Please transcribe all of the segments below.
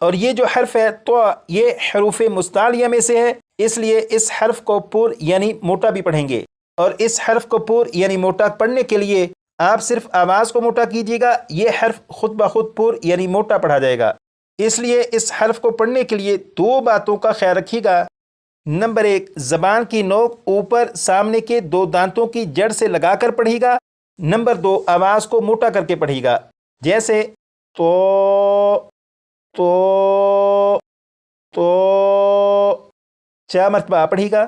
اور یہ جو حرف ہے تو یہ حروف مستعلیہ میں سے ہے، اس لیے اس حرف کو پور یعنی موٹا بھی پڑھیں گے، اور اس حرف کو پور یعنی موٹا پڑھنے کے لیے آپ صرف آواز کو موٹا کیجیے گا، یہ حرف خود بخود پور یعنی موٹا پڑھا جائے گا۔ اس لیے اس حرف کو پڑھنے کے لیے دو باتوں کا خیال رکھیے گا۔ نمبر ایک، زبان کی نوک اوپر سامنے کے دو دانتوں کی جڑ سے لگا کر پڑھے گا۔ نمبر دو، آواز کو موٹا کر کے پڑھے گا، جیسے تو تو تو 4 مرتبہ پڑھے گا۔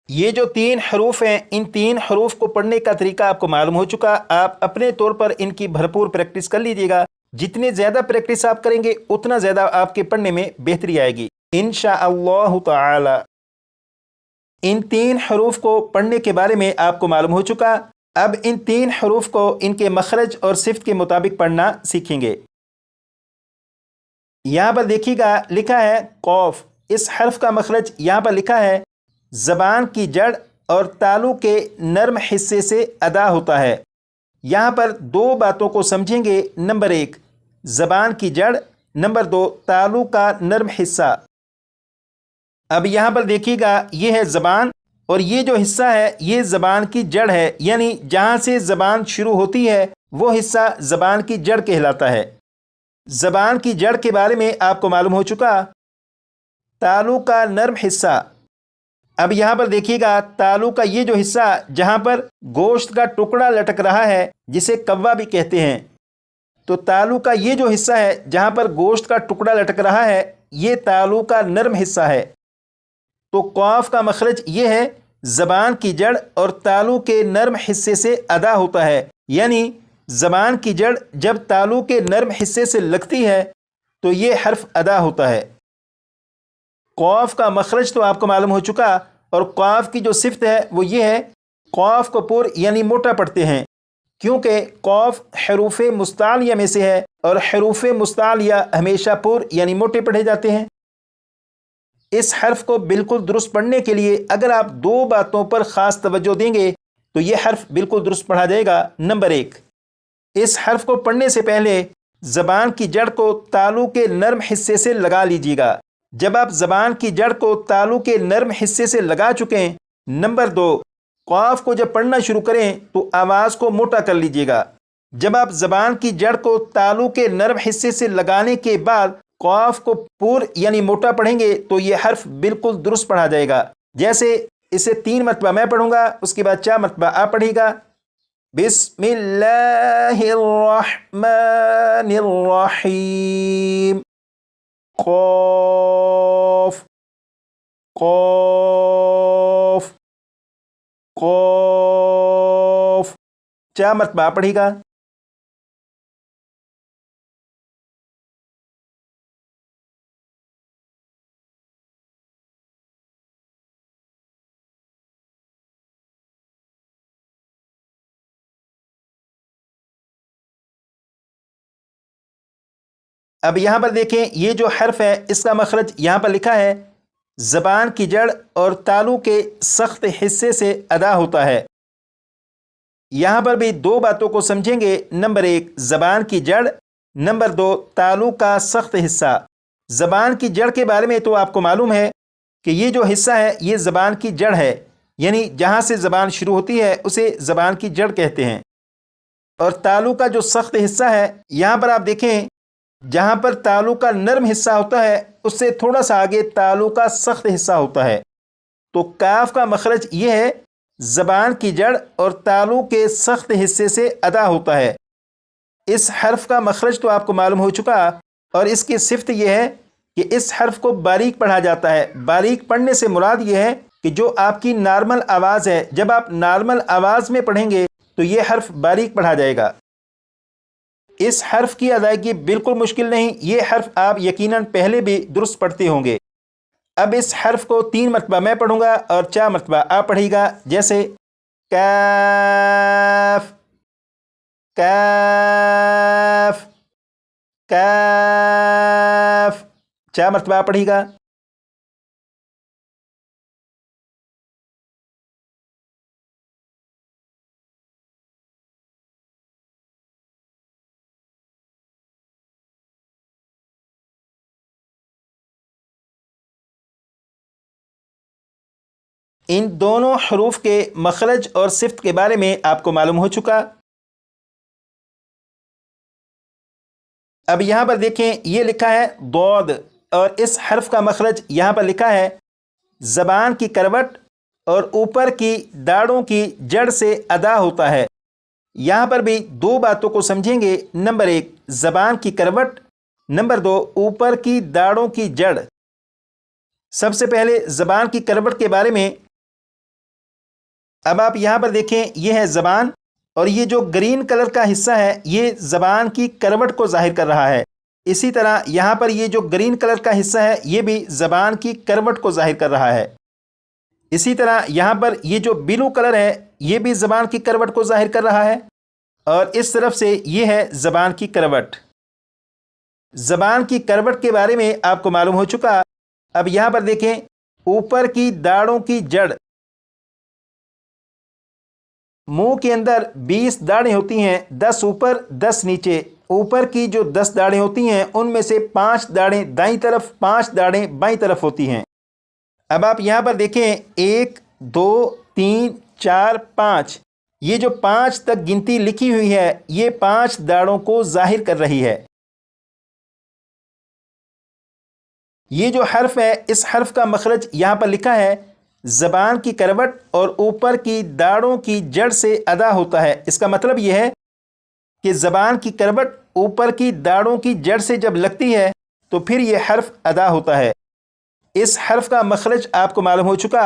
یہ جو 3 حروف ہیں، ان 3 حروف کو پڑھنے کا طریقہ آپ کو معلوم ہو چکا۔ آپ اپنے طور پر ان کی بھرپور پریکٹس کر لیجئے گا۔ جتنے زیادہ پریکٹس آپ کریں گے اتنا زیادہ آپ کے پڑھنے میں بہتری آئے گی انشاءاللہ تعالی۔ ان 3 حروف کو پڑھنے کے بارے میں آپ کو معلوم ہو چکا۔ اب ان 3 حروف کو ان کے مخرج اور صفت کے مطابق پڑھنا سیکھیں گے۔ یہاں پر دیکھیے گا لکھا ہے قوف، اس حرف کا مخرج یہاں پر لکھا ہے زبان کی جڑ اور تالو کے نرم حصے سے ادا ہوتا ہے۔ یہاں پر دو باتوں کو سمجھیں گے۔ نمبر ایک، زبان کی جڑ، نمبر دو، تالو کا نرم حصہ۔ اب یہاں پر دیکھیے گا یہ ہے زبان، اور یہ جو حصہ ہے یہ زبان کی جڑ ہے، یعنی جہاں سے زبان شروع ہوتی ہے وہ حصہ زبان کی جڑ کہلاتا ہے۔ زبان کی جڑ کے بارے میں آپ کو معلوم ہو چکا۔ تالو کا نرم حصہ، اب یہاں پر دیکھیے گا تالو کا یہ جو حصہ جہاں پر گوشت کا ٹکڑا لٹک رہا ہے جسے کوا بھی کہتے ہیں، تو تالو کا یہ جو حصہ ہے جہاں پر گوشت کا ٹکڑا لٹک رہا ہے یہ تالو کا نرم حصہ ہے۔ تو قاف کا مخرج یہ ہے زبان کی جڑ اور تالو کے نرم حصے سے ادا ہوتا ہے، یعنی زبان کی جڑ جب تالو کے نرم حصے سے لگتی ہے تو یہ حرف ادا ہوتا ہے۔ قاف کا مخرج تو آپ کو معلوم ہو چکا، اور قاف کی جو صفت ہے وہ یہ ہے قاف کو پور یعنی موٹا پڑھتے ہیں، کیونکہ قاف حروف مستعلیہ میں سے ہے اور حروف مستعلیہ ہمیشہ پور یعنی موٹے پڑھے جاتے ہیں۔ اس حرف کو بالکل درست پڑھنے کے لیے اگر آپ دو باتوں پر خاص توجہ دیں گے تو یہ حرف بالکل درست پڑھا جائے گا۔ نمبر ایک، اس حرف کو پڑھنے سے پہلے زبان کی جڑ کو تالو کے نرم حصے سے لگا لیجیے گا۔ جب آپ زبان کی جڑ کو تالو کے نرم حصے سے لگا چکیں، نمبر دو، قاف کو جب پڑھنا شروع کریں تو آواز کو موٹا کر لیجیے گا۔ جب آپ زبان کی جڑ کو تالو کے نرم حصے سے لگانے کے بعد قاف کو پور یعنی موٹا پڑھیں گے تو یہ حرف بالکل درست پڑھا جائے گا۔ جیسے اسے 3 مرتبہ میں پڑھوں گا، اس کے بعد 4 مرتبہ آپ پڑھیے گا۔ بسم اللہ الرحمن الرحیم، قاف قاف قاف، 4 مرتبہ آپ پڑھیے گا۔ اب یہاں پر دیکھیں یہ جو حرف ہے اس کا مخرج یہاں پر لکھا ہے زبان کی جڑ اور تالو کے سخت حصے سے ادا ہوتا ہے۔ یہاں پر بھی دو باتوں کو سمجھیں گے۔ نمبر ایک، زبان کی جڑ، نمبر دو، تالو کا سخت حصہ۔ زبان کی جڑ کے بارے میں تو آپ کو معلوم ہے کہ یہ جو حصہ ہے یہ زبان کی جڑ ہے، یعنی جہاں سے زبان شروع ہوتی ہے اسے زبان کی جڑ کہتے ہیں۔ اور تالو کا جو سخت حصہ ہے یہاں پر آپ دیکھیں جہاں پر تالو کا نرم حصہ ہوتا ہے اس سے تھوڑا سا آگے تالو کا سخت حصہ ہوتا ہے۔ تو کاف کا مخرج یہ ہے زبان کی جڑ اور تالو کے سخت حصے سے ادا ہوتا ہے۔ اس حرف کا مخرج تو آپ کو معلوم ہو چکا، اور اس کی صفت یہ ہے کہ اس حرف کو باریک پڑھا جاتا ہے۔ باریک پڑھنے سے مراد یہ ہے کہ جو آپ کی نارمل آواز ہے، جب آپ نارمل آواز میں پڑھیں گے تو یہ حرف باریک پڑھا جائے گا۔ اس حرف کی ادائیگی بالکل مشکل نہیں، یہ حرف آپ یقیناً پہلے بھی درست پڑھتے ہوں گے۔ اب اس حرف کو 3 مرتبہ میں پڑھوں گا اور 4 مرتبہ آپ پڑھیے گا، جیسے کاف کاف کاف، 4 مرتبہ آپ پڑھیے گا۔ ان دونوں حروف کے مخرج اور صفت کے بارے میں آپ کو معلوم ہو چکا۔ اب یہاں پر دیکھیں، یہ لکھا ہے ضاد، اور اس حرف کا مخرج یہاں پر لکھا ہے زبان کی کروٹ اور اوپر کی داڑھوں کی جڑ سے ادا ہوتا ہے۔ یہاں پر بھی دو باتوں کو سمجھیں گے، نمبر ایک زبان کی کروٹ، نمبر دو اوپر کی داڑھوں کی جڑ۔ سب سے پہلے زبان کی کروٹ کے بارے میں، اب آپ یہاں پر دیکھیں، یہ ہے زبان، اور یہ جو گرین کلر کا حصہ ہے یہ زبان کی کروٹ کو ظاہر کر رہا ہے۔ اسی طرح یہاں پر یہ جو گرین کلر کا حصہ ہے یہ بھی زبان کی کروٹ کو ظاہر کر رہا ہے۔ اسی طرح یہاں پر یہ جو بلو کلر ہے یہ بھی زبان کی کروٹ کو ظاہر کر رہا ہے، اور اس طرف سے یہ ہے زبان کی کروٹ۔ زبان کی کروٹ کے بارے میں آپ کو معلوم ہو چکا۔ اب یہاں پر دیکھیں، اوپر کی داڑھوں کی جڑ، منہ کے اندر 20 داڑھیں ہوتی ہیں، 10 اوپر 10 نیچے۔ اوپر کی جو 10 داڑھیں ہوتی ہیں ان میں سے 5 داڑھیں دائیں طرف، 5 داڑھیں بائیں طرف ہوتی ہیں۔ اب آپ یہاں پر دیکھیں، 1 2 3 4 5، یہ جو 5 تک گنتی لکھی ہوئی ہے یہ 5 داڑھوں کو ظاہر کر رہی ہے۔ یہ جو حرف ہے اس حرف کا مخرج یہاں پر لکھا ہے زبان کی کروٹ اور اوپر کی داڑھوں کی جڑ سے ادا ہوتا ہے۔ اس کا مطلب یہ ہے کہ زبان کی کروٹ اوپر کی داڑھوں کی جڑ سے جب لگتی ہے تو پھر یہ حرف ادا ہوتا ہے۔ اس حرف کا مخرج آپ کو معلوم ہو چکا،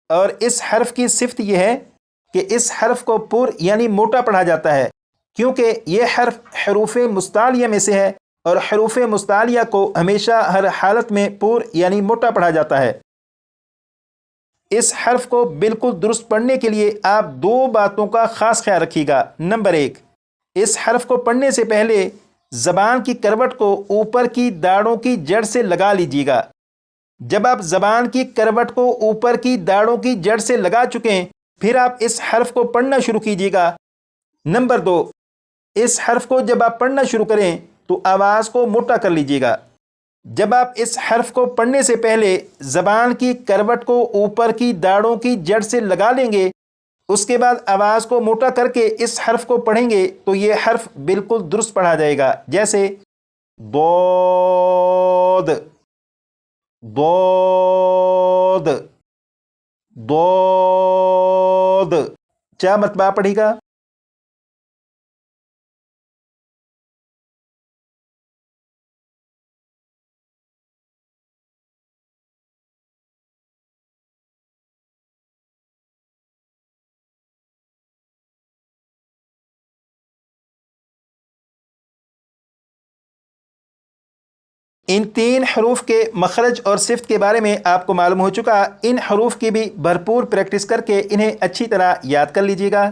اور اس حرف کی صفت یہ ہے کہ اس حرف کو پر یعنی موٹا پڑھا جاتا ہے، کیونکہ یہ حرف حروف مستعلیہ میں سے ہے، اور حروف مستعلیہ کو ہمیشہ ہر حالت میں پر یعنی موٹا پڑھا جاتا ہے۔ اس حرف کو بالکل درست پڑھنے کے لیے آپ دو باتوں کا خاص خیال رکھیے گا۔ نمبر ایک، اس حرف کو پڑھنے سے پہلے زبان کی کروٹ کو اوپر کی داڑھوں کی جڑ سے لگا لیجیے گا۔ جب آپ زبان کی کروٹ کو اوپر کی داڑھوں کی جڑ سے لگا چکیں پھر آپ اس حرف کو پڑھنا شروع کیجیے گا۔ نمبر دو، اس حرف کو جب آپ پڑھنا شروع کریں تو آواز کو موٹا کر لیجیے گا۔ جب آپ اس حرف کو پڑھنے سے پہلے زبان کی کروٹ کو اوپر کی داڑھوں کی جڑ سے لگا لیں گے، اس کے بعد آواز کو موٹا کر کے اس حرف کو پڑھیں گے تو یہ حرف بالکل درست پڑھا جائے گا، جیسے ضاد ضاد ضاد۔ کیا مرتبہ پڑھے گا؟ ان 3 حروف کے مخرج اور صفت کے بارے میں آپ کو معلوم ہو چکا۔ ان حروف کی بھی بھرپور پریکٹس کر کے انہیں اچھی طرح یاد کر لیجیے گا۔